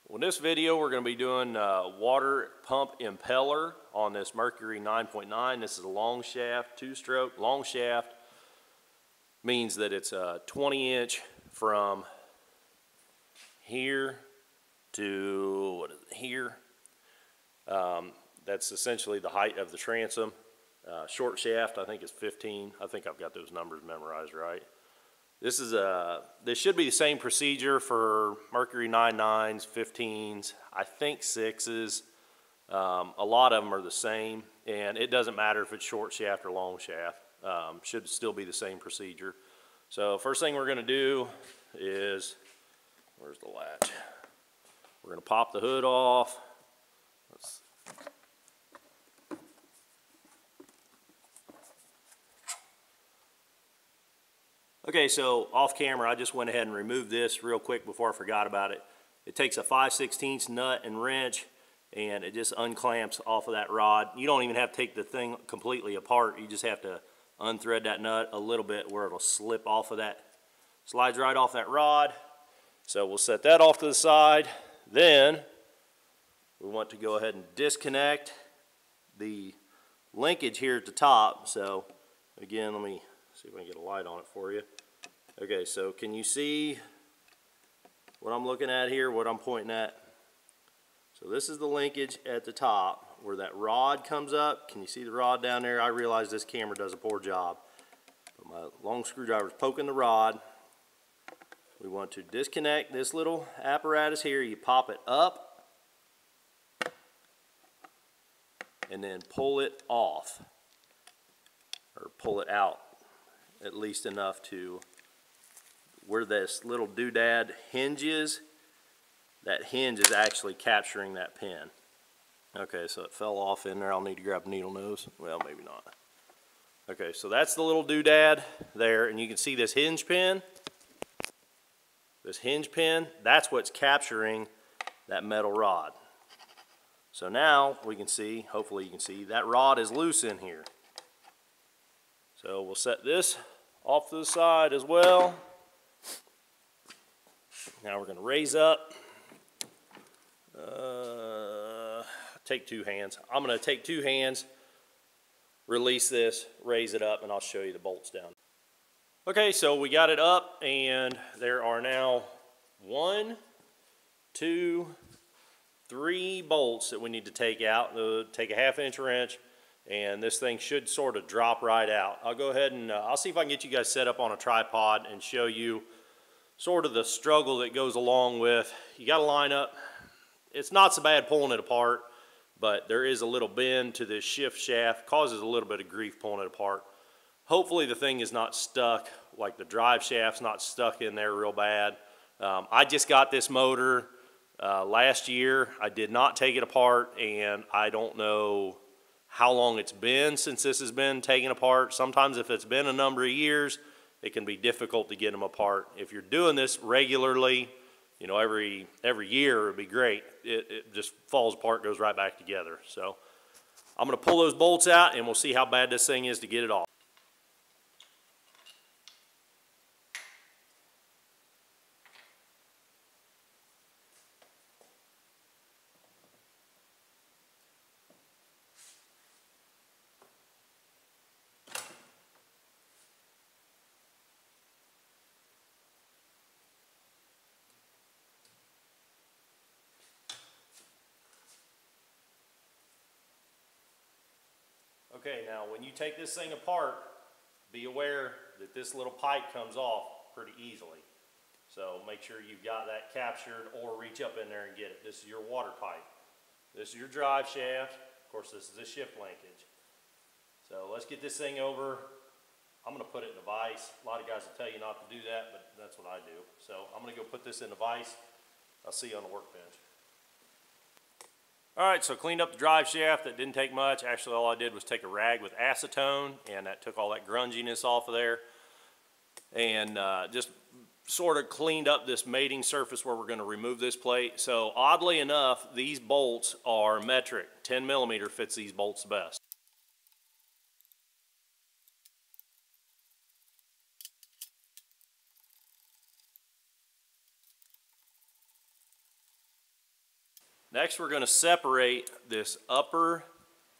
Well, in this video, we're going to be doing water pump impeller on this Mercury 9.9. This is a long shaft, two-stroke long shaft. Means that it's a 20-inch from here to here. That's essentially the height of the transom. Short shaft, I think, is 15. I think I've got those numbers memorized right. This should be the same procedure for Mercury 9.9s, 15s, I think 6s. A lot of them are the same, and it doesn't matter if it's short shaft or long shaft. Should still be the same procedure. So first thing we're going to do is, where's the latch? We're going to pop the hood off. Okay, so off camera, I just went ahead and removed this real quick before I forgot about it. It takes a 5/16 nut and wrench, and it just unclamps off of that rod. You don't even have to take the thing completely apart. You just have to unthread that nut a little bit where it'll slip off of that. Slides right off that rod. So we'll set that off to the side. Then we want to go ahead and disconnect the linkage here at the top. So again, let me see if I can get a light on it for you. Okay, so can you see what I'm looking at here, what I'm pointing at? So this is the linkage at the top where that rod comes up. Can you see the rod down there? I realize this camera does a poor job, but my long screwdriver is poking the rod. We want to disconnect this little apparatus here. You pop it up and then pull it off, or pull it out at least enough to where this little doodad hinges. That hinge is actually capturing that pin. Okay, so it fell off in there. I'll need to grab a needle nose. Well, maybe not. Okay, so that's the little doodad there, and you can see this hinge pin. This hinge pin, that's what's capturing that metal rod. So now we can see, hopefully you can see, that rod is loose in here. So we'll set this off to the side as well. Now we're going to raise up. Take two hands. I'm going to take two hands, release this, raise it up, and I'll show you the bolts down. Okay, so we got it up, and there are now 1, 2, 3 bolts that we need to take out. Take a 1/2-inch wrench, and this thing should sort of drop right out. I'll go ahead and I'll see if I can get you guys set up on a tripod and show you sort of the struggle that goes along with, you got to line up. It's not so bad pulling it apart, but there is a little bend to this shift shaft, causes a little bit of grief pulling it apart. Hopefully the thing is not stuck, like the drive shaft's not stuck in there real bad. I just got this motor last year. I did not take it apart, and I don't know how long it's been since this has been taken apart. Sometimes if it's been a number of years, it can be difficult to get them apart. If you're doing this regularly, you know, every year, it would be great. It just falls apart, goes right back together. So I'm going to pull those bolts out, and we'll see how bad this thing is to get it off. Okay, now when you take this thing apart, be aware that this little pipe comes off pretty easily. So make sure you've got that captured, or reach up in there and get it. This is your water pipe. This is your drive shaft. Of course, this is the shift linkage. So let's get this thing over. I'm going to put it in a vise. A lot of guys will tell you not to do that, but that's what I do. So I'm going to go put this in a vise. I'll see you on the workbench. All right, so cleaned up the drive shaft. That didn't take much. Actually, all I did was take a rag with acetone, and that took all that grunginess off of there. And just sort of cleaned up this mating surface where we're going to remove this plate. So oddly enough, these bolts are metric. 10 millimeter fits these bolts best. Next, we're going to separate this upper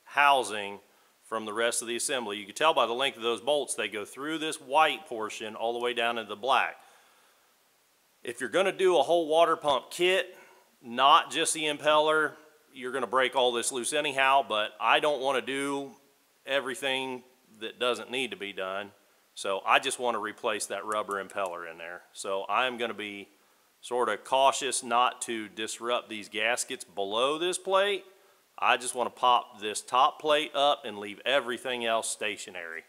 housing from the rest of the assembly. You can tell by the length of those bolts, they go through this white portion all the way down into the black. If you're going to do a whole water pump kit, not just the impeller, you're going to break all this loose anyhow, but I don't want to do everything that doesn't need to be done. So I just want to replace that rubber impeller in there. So I'm going to be sort of cautious not to disrupt these gaskets below this plate. I just want to pop this top plate up and leave everything else stationary.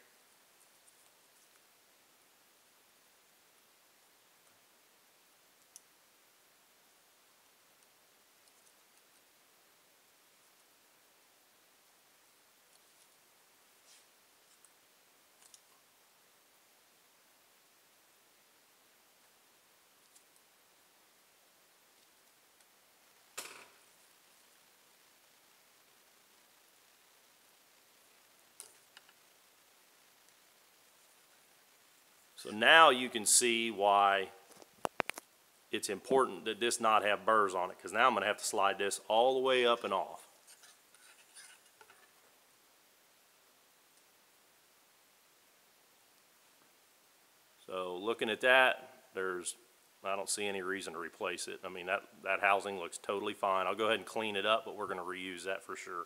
So now you can see why it's important that this not have burrs on it, because now I'm going to have to slide this all the way up and off. So looking at that, I don't see any reason to replace it. I mean, that housing looks totally fine. I'll go ahead and clean it up, but we're going to reuse that for sure.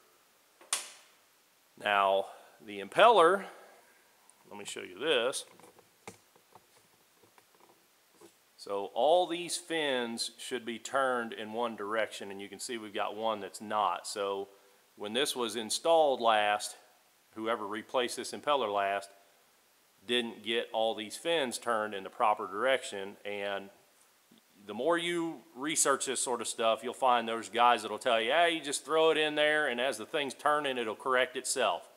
Now, the impeller, let me show you this. So all these fins should be turned in one direction, and you can see we've got one that's not. So when this was installed last, whoever replaced this impeller last didn't get all these fins turned in the proper direction. And the more you research this sort of stuff, you'll find there's guys that'll tell you, hey, you just throw it in there, and as the thing's turning, it'll correct itself.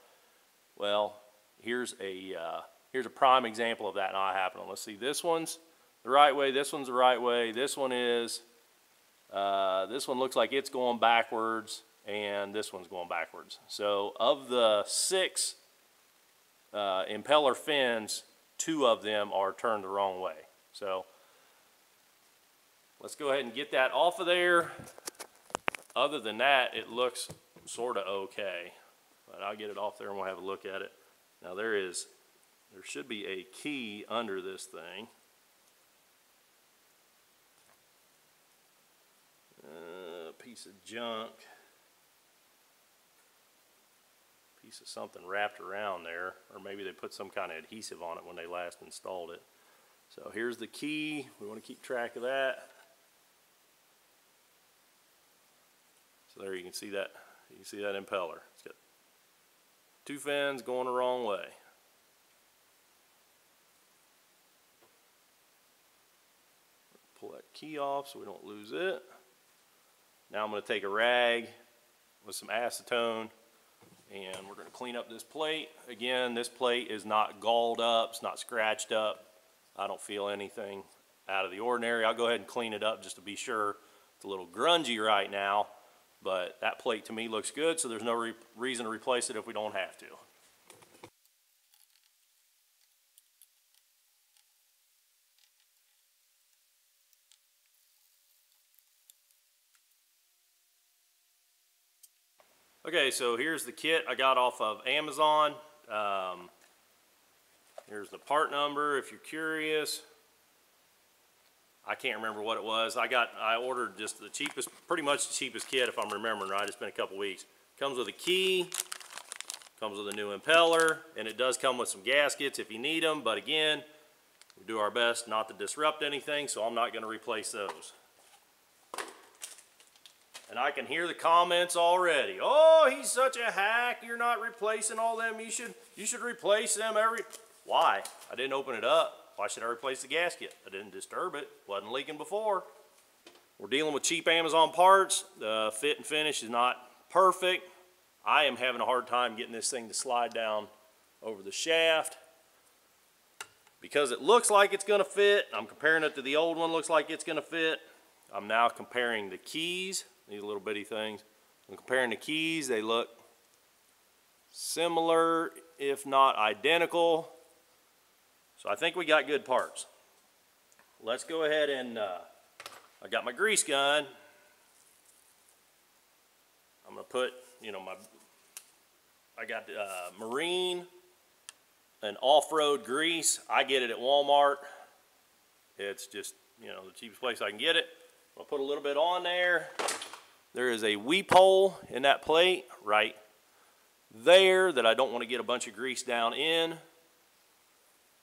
Well, here's a prime example of that not happening. Let's see, this one's the right way, this one's the right way, this one is, this one looks like it's going backwards, and this one's going backwards. So of the 6 impeller fins, 2 of them are turned the wrong way. So let's go ahead and get that off of there. Other than that, it looks sort of okay, but I'll get it off there and we'll have a look at it. Now there should be a key under this thing. Piece of junk, piece of something wrapped around there, or maybe they put some kind of adhesive on it when they last installed it. So here's the key. We want to keep track of that. So there you can see that. You can see that impeller. It's got 2 fins going the wrong way. Pull that key off so we don't lose it. Now I'm going to take a rag with some acetone and we're going to clean up this plate. Again, this plate is not galled up, it's not scratched up. I don't feel anything out of the ordinary. I'll go ahead and clean it up just to be sure. It's a little grungy right now, but that plate to me looks good, so there's no reason to replace it if we don't have to. Okay, so here's the kit I got off of Amazon. Here's the part number if you're curious. I can't remember what it was. I ordered just the cheapest, pretty much the cheapest kit if I'm remembering right. It's been a couple weeks. Comes with a key, comes with a new impeller, and it does come with some gaskets if you need them, but again, we do our best not to disrupt anything, so I'm not going to replace those. And I can hear the comments already. Oh, he's such a hack. You're not replacing all them. You should replace them every... Why? I didn't open it up. Why should I replace the gasket? I didn't disturb it. Wasn't leaking before. We're dealing with cheap Amazon parts. The fit and finish is not perfect. I am having a hard time getting this thing to slide down over the shaft. Because it looks like it's going to fit, I'm comparing it to the old one, looks like it's going to fit. I'm now comparing the keys. These little bitty things. I'm comparing the keys. They look similar, if not identical. So I think we got good parts. Let's go ahead and, I got my grease gun. put, you know, I got marine and off-road grease. I get it at Walmart. It's just, you know, the cheapest place I can get it. I'll put a little bit on there. There is a weep hole in that plate right there that I don't want to get a bunch of grease down in,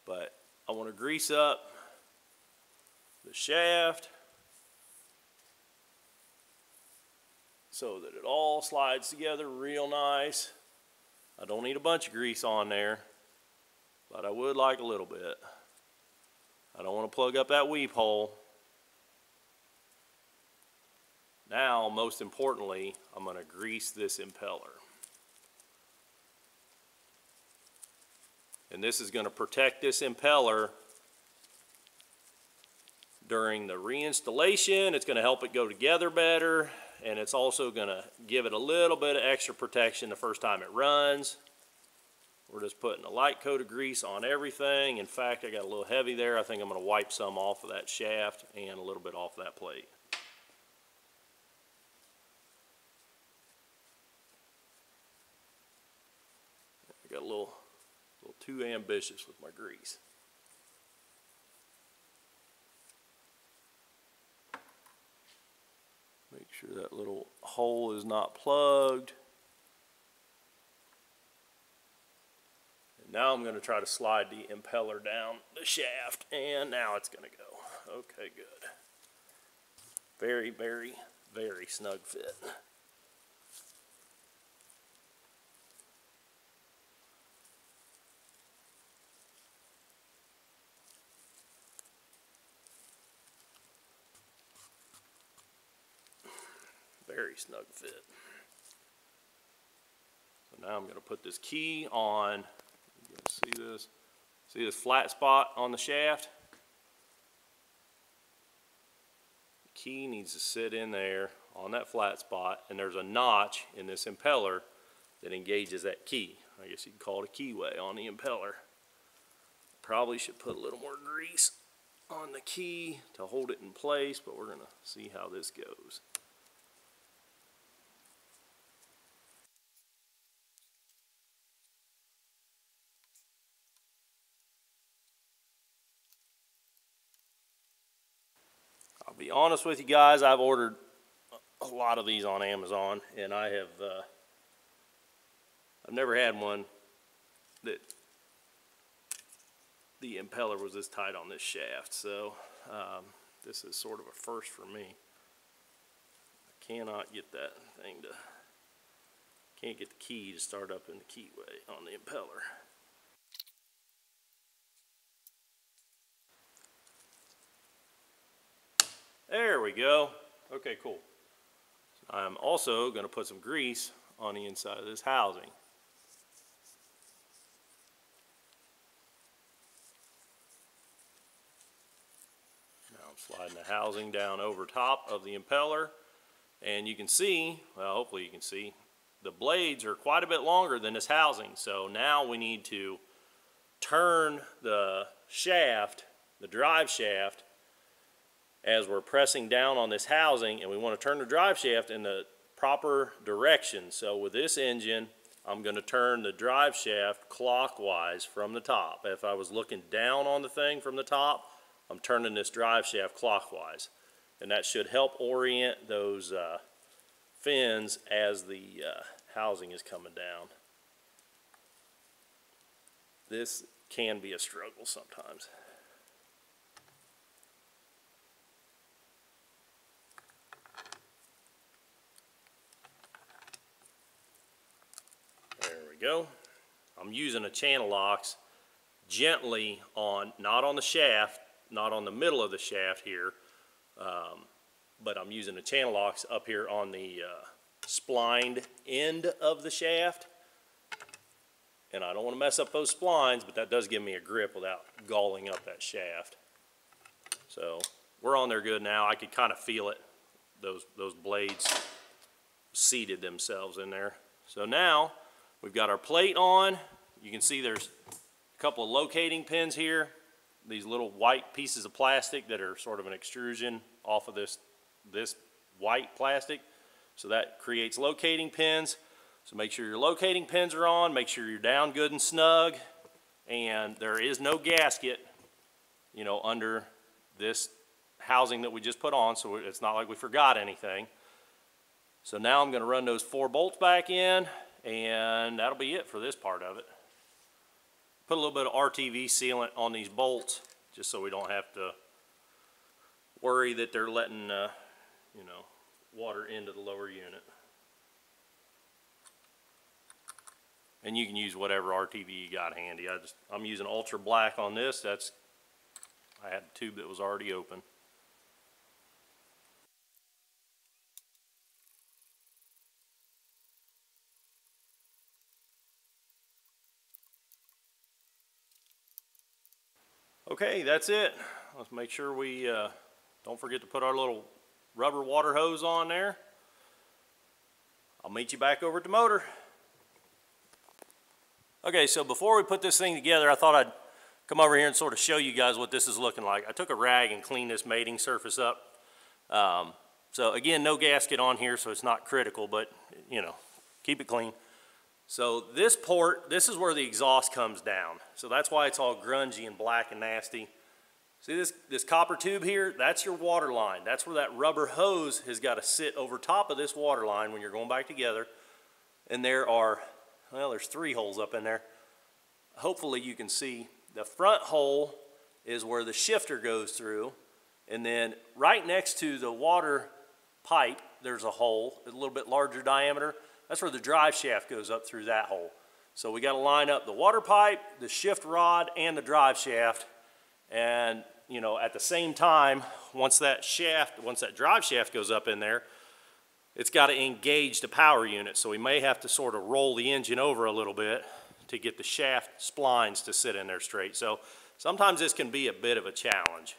but I want to grease up the shaft so that it all slides together real nice. I don't need a bunch of grease on there, but I would like a little bit. I don't want to plug up that weep hole. Now, most importantly, I'm going to grease this impeller. And this is going to protect this impeller during the reinstallation. It's going to help it go together better, and it's also going to give it a little bit of extra protection the first time it runs. We're just putting a light coat of grease on everything. In fact, I got a little heavy there. I think I'm going to wipe some off of that shaft and a little bit off that plate. I got a little too ambitious with my grease. Make sure that little hole is not plugged. And now I'm going to try to slide the impeller down the shaft, and now it's going to go. Okay, good. Very, very, very snug fit. Very snug fit. So now I'm going to put this key on. You can see this. See this flat spot on the shaft? The key needs to sit in there on that flat spot, and there's a notch in this impeller that engages that key. I guess you can call it a keyway on the impeller. Probably should put a little more grease on the key to hold it in place, but we're going to see how this goes. I'll be honest with you guys, I've ordered a lot of these on Amazon, and I have I've never had one that the impeller was this tight on this shaft, so this is sort of a first for me. I cannot get that thing to, can't get the key to start up in the keyway on the impeller. There we go. Okay, cool. I'm also going to put some grease on the inside of this housing. Now I'm sliding the housing down over top of the impeller, and you can see, well, hopefully you can see, the blades are quite a bit longer than this housing. So now we need to turn the shaft, the drive shaft, as we're pressing down on this housing, and we want to turn the drive shaft in the proper direction. So with this engine, I'm going to turn the drive shaft clockwise from the top. If I was looking down on the thing from the top, I'm turning this drive shaft clockwise, and that should help orient those fins as the housing is coming down. This can be a struggle sometimes. Go. I'm using a channel locks gently on, not on the shaft, not on the middle of the shaft here, but I'm using a channel locks up here on the splined end of the shaft. And I don't want to mess up those splines, but that does give me a grip without galling up that shaft. So we're on there good now. I could kind of feel it. Those blades seated themselves in there. So now we've got our plate on. You can see there's a couple of locating pins here. These little white pieces of plastic that are sort of an extrusion off of this white plastic. So that creates locating pins. So make sure your locating pins are on, make sure you're down good and snug, and there is no gasket, you know, under this housing that we just put on, so it's not like we forgot anything. So now I'm going to run those 4 bolts back in, and that'll be it for this part of it. Put a little bit of RTV sealant on these bolts just so we don't have to worry that they're letting you know, water into the lower unit. And you can use whatever RTV you got handy. I'm using ultra black on this. I had a tube that was already open. Okay, that's it. Let's make sure we don't forget to put our little rubber water hose on there. I'll meet you back over at the motor. Okay, so before we put this thing together, I thought I'd come over here and sort of show you guys what this is looking like. I took a rag and cleaned this mating surface up. So again, no gasket on here, so it's not critical, but you know, keep it clean. So this port, this is where the exhaust comes down. So that's why it's all grungy and black and nasty. See this copper tube here? That's your water line. That's where that rubber hose has got to sit over top of this water line when you're going back together. And there are, well, there's 3 holes up in there. Hopefully you can see the front hole is where the shifter goes through. And then right next to the water pipe, there's a hole, a little bit larger diameter. That's where the drive shaft goes up through that hole. So we got to line up the water pipe, the shift rod, and the drive shaft. And you know, at the same time, once that drive shaft goes up in there, it's got to engage the power unit. So we may have to sort of roll the engine over a little bit to get the shaft splines to sit in there straight. So sometimes this can be a bit of a challenge.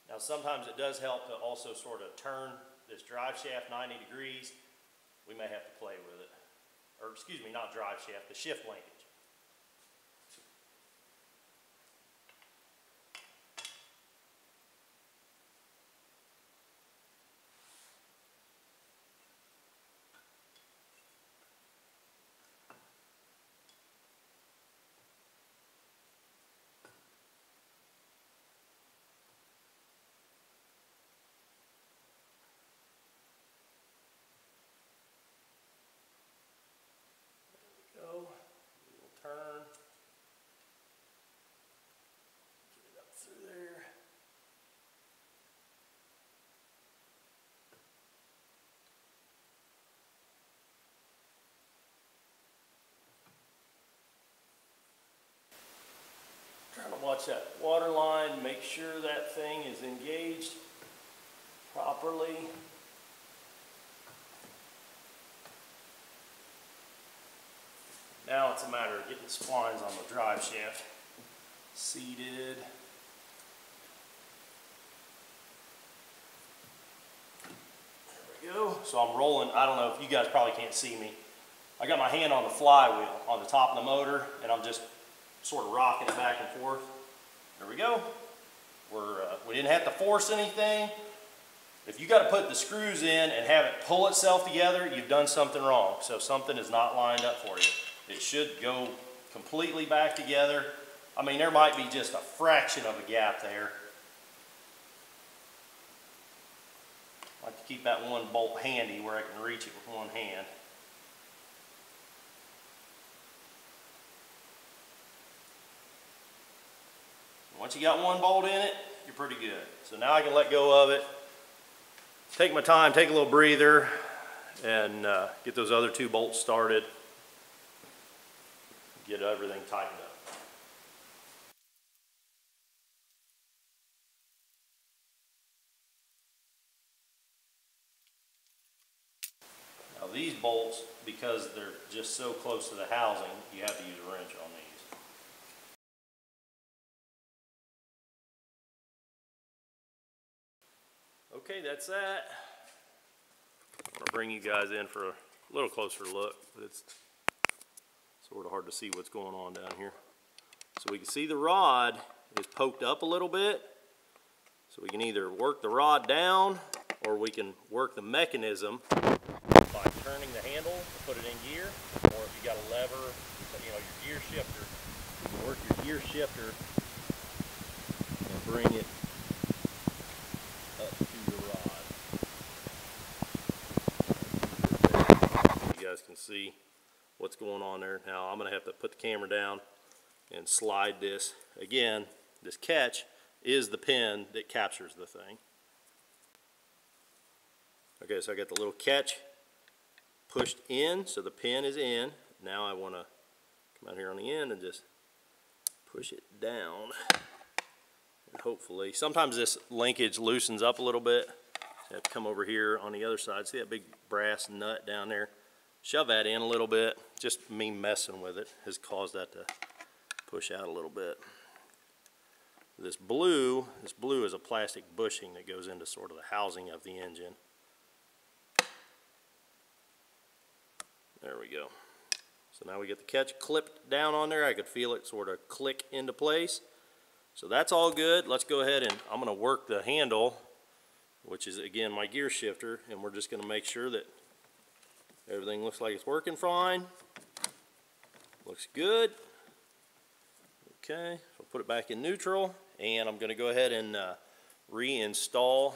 Now sometimes it does help to also sort of turn this drive shaft 90 degrees. We may have to play with it. Or excuse me, not drive shaft, the shift linkage. Turn, get it up through there. Trying to watch that water line, make sure that thing is engaged properly. Now it's a matter of getting the splines on the drive shaft seated. There we go. So I'm rolling. I don't know if you guys probably can't see me. I got my hand on the flywheel on the top of the motor, and I'm just sort of rocking it back and forth. There we go. We didn't have to force anything. If you got to put the screws in and have it pull itself together, you've done something wrong. So something is not lined up for you. It should go completely back together. I mean, there might be just a fraction of a gap there. I like to keep that one bolt handy where I can reach it with one hand. Once you got one bolt in it, you're pretty good. So now I can let go of it, take my time, take a little breather, and get those other 2 bolts started. Get everything tightened up. Now these bolts, because they're just so close to the housing, you have to use a wrench on these. Okay, that's that. I'm going to bring you guys in for a little closer look, but it's sort of hard to see what's going on down here. So we can see the rod is poked up a little bit. So we can either work the rod down or we can work the mechanism by turning the handle to put it in gear, or if you got a lever, you know, your gear shifter, you can work your gear shifter and bring it up to your rod. You guys can see what's going on there. Now I'm going to have to put the camera down and slide this. Again, this catch is the pin that captures the thing. Okay, so I got the little catch pushed in, so the pin is in. Now I want to come out here on the end and just push it down. And hopefully, sometimes this linkage loosens up a little bit. So I have to come over here on the other side. See that big brass nut down there? Shove that in a little bit. Just me messing with it has caused that to push out a little bit. This blue is a plastic bushing that goes into sort of the housing of the engine. There we go. So now we get the catch clipped down on there. I could feel it sort of click into place. So that's all good. Let's go ahead and I'm going to work the handle, which is again my gear shifter, and we're just going to make sure that everything looks like it's working fine. Looks good. Okay, so I'll put it back in neutral, and I'm going to go ahead and reinstall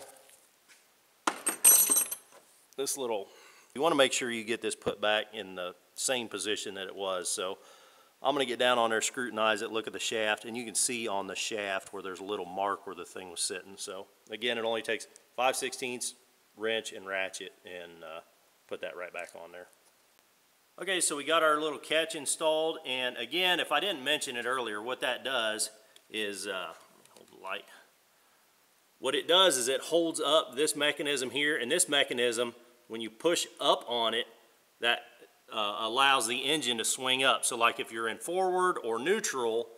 this little. You want to make sure you get this put back in the same position that it was. So I'm going to get down on there, scrutinize it, look at the shaft, and you can see on the shaft where there's a little mark where the thing was sitting. So again, it only takes 5/16 wrench and ratchet and put that right back on there. Okay, so we got our little catch installed, and again, if I didn't mention it earlier, what that does is, hold the light. What it does is it holds up this mechanism here, and this mechanism, when you push up on it, that allows the engine to swing up. So like if you're in forward or neutral,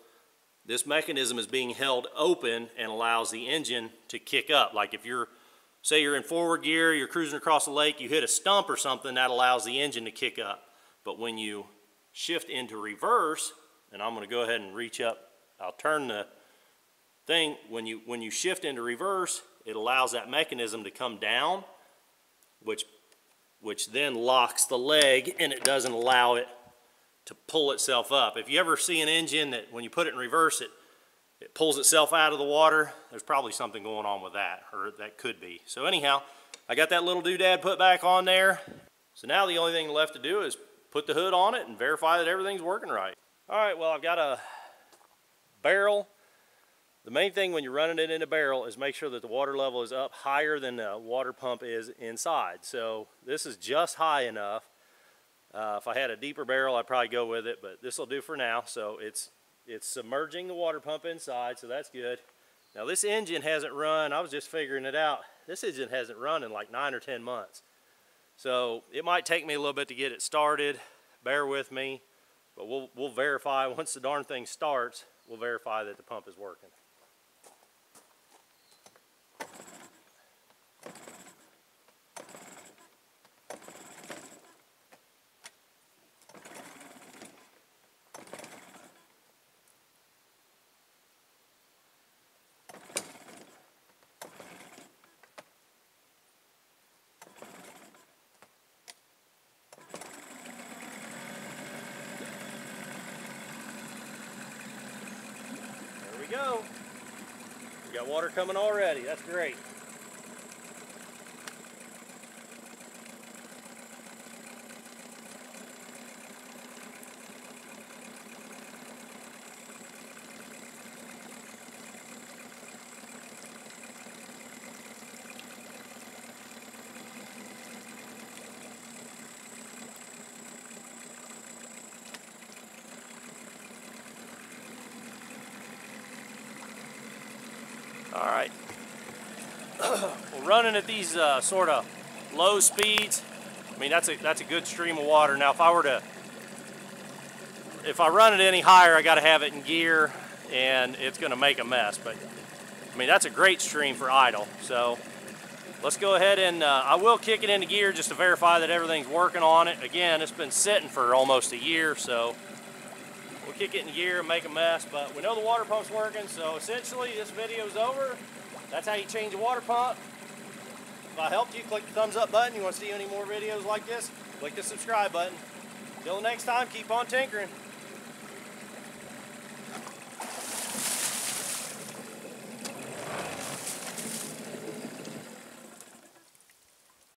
this mechanism is being held open and allows the engine to kick up. Like if you're, say you're in forward gear, you're cruising across the lake, you hit a stump or something, that allows the engine to kick up. But when you shift into reverse, and I'm going to go ahead and reach up, I'll turn the thing, when you shift into reverse, it allows that mechanism to come down, which then locks the leg, and it doesn't allow it to pull itself up. If you ever see an engine that when you put it in reverse, it pulls itself out of the water, there's probably something going on with that, or that could be. So anyhow, I got that little doodad put back on there. So now the only thing left to do is put the hood on it and verify that everything's working right. All right, well, I've got a barrel. The main thing when you're running it in a barrel is make sure that the water level is up higher than the water pump is inside. So this is just high enough. If I had a deeper barrel, I'd probably go with it, but this will do for now. So it's submerging the water pump inside, so that's good. Now this engine hasn't run, I was just figuring it out, this engine hasn't run in like 9 or 10 months. So it might take me a little bit to get it started, bear with me, but we'll verify once the darn thing starts, we'll verify that the pump is working. We go. We got water coming already. That's great. All right, we're running at these sort of low speeds. I mean, that's a good stream of water. Now, if I run it any higher, I got to have it in gear, and it's going to make a mess. But I mean, that's a great stream for idle. So let's go ahead and I will kick it into gear just to verify that everything's working on it. Again, it's been sitting for almost a year, so we'll kick it in gear and make a mess, but we know the water pump's working, so essentially this video's over. That's how you change a water pump. If I helped you, click the thumbs up button. You want to see any more videos like this, click the subscribe button. Till next time, keep on tinkering.